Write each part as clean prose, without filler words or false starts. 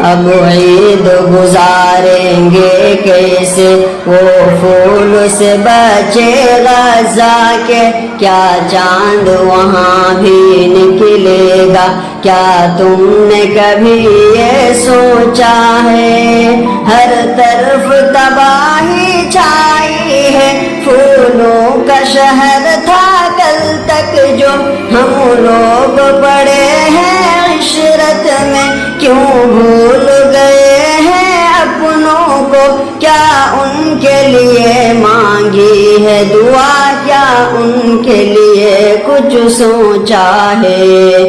اب عید گزاریں گے کیسے وہ پھول سے بچے غزہ کے، کیا چاند وہاں بھی نکلے گا، کیا تم نے کبھی یہ سوچا ہے؟ ہر طرف تباہی چھائی ہے، پھولوں کا شہر تھا کل تک جو ہم لوگ پڑے ہیں عشرت میں، کیوں بھول گئے ہیں اپنوں کو، کیا ان کے لیے مانگی ہے دعا، کیا ان کے لیے کچھ سوچا ہے؟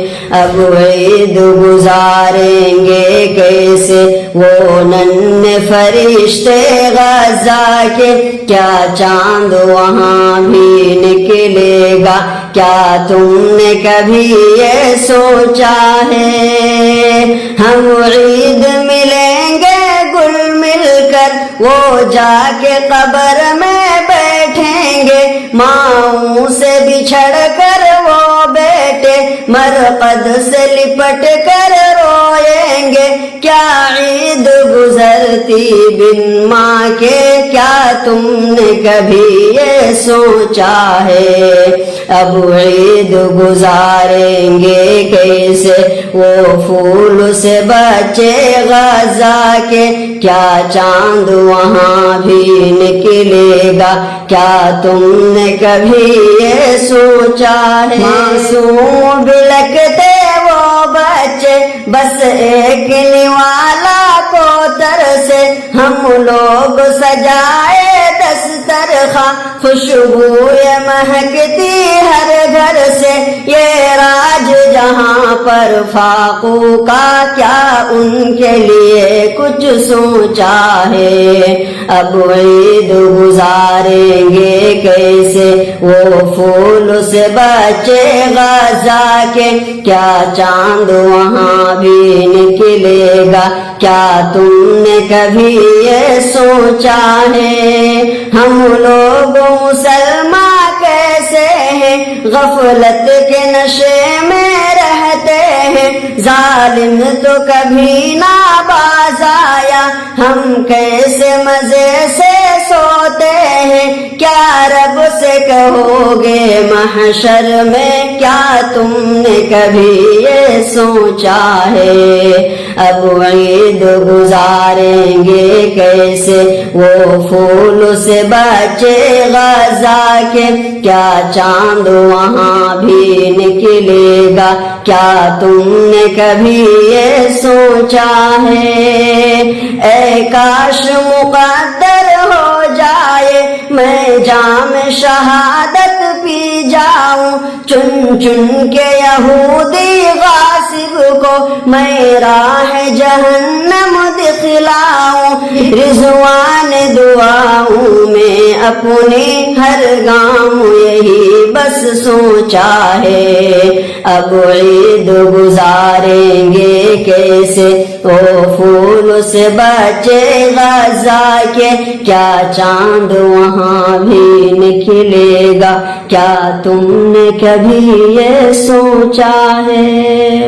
اب عید گزاریں گے کیسے وہ ننھے فرشتے غزہ کے، کیا چاند وہاں بھی نکلے گا، کیا تم نے کبھی یہ سوچا ہے؟ ہم عید ملیں گے گل مل کر، وہ جا کے قبر میں بیٹھیں گے، ماؤں سے بچھڑ کر وہ بیٹے مرقد سے لپٹ کر روئیں گے، کیا عید گزرتی بن ماں کے، کیا تم نے کبھی یہ سوچا ہے؟ اب عید گزاریں گے کیسے وہ پھول سے بچے غزہ کے، کیا چاند وہاں بھی نکلے گا، کیا تم نے کبھی یہ سوچا ہے؟ معصوم بلکتے وہ بچے بس ایک نوالا کو ترسے، ہم لوگ سجائے دسترخواں خوشبوئے مہکتی ہر گھر سے، یہ راج جہاں پر فاقوں کا، کیا ان کے لیے کچھ سوچا ہے؟ اب عید گزاریں گے کیسے وہ پھول سے بچے غزہ کے، کیا چاند وہاں بھی نکلے گا، کیا تم نے کبھی یہ سوچا ہے؟ ہم لوگ مسلمان کیسے ہیں، غفلت کے نشے میں رہتے ہیں، ظالم تو کبھی نہ باز آیا، ہم کیسے مزے سے سوتے ہیں، کیا رب سے کہو گے محشر میں، کیا تم نے کبھی یہ سوچا ہے؟ اب عید گزاریں گے کیسے وہ پھول سے بچے غزہ کے، کیا چاند وہاں بھی نکلے گا، کیا تم نے کبھی یہ سوچا ہے؟ اے کاش مقدر ہو جائے میں جام شہادت پی جاؤں، چن چن کے یہودی غاصب کو میں راہ جہنم دکھلاؤں، رضوان دعاؤں میں اپنی ہر گام یہی بس سوچا ہے۔ اب عید گزاریں گے کیسے وہ پھول سے بچے غزہ کے، کیا چاند وہاں بھی نکلے گا، کیا تم نے کبھی یہ سوچا ہے؟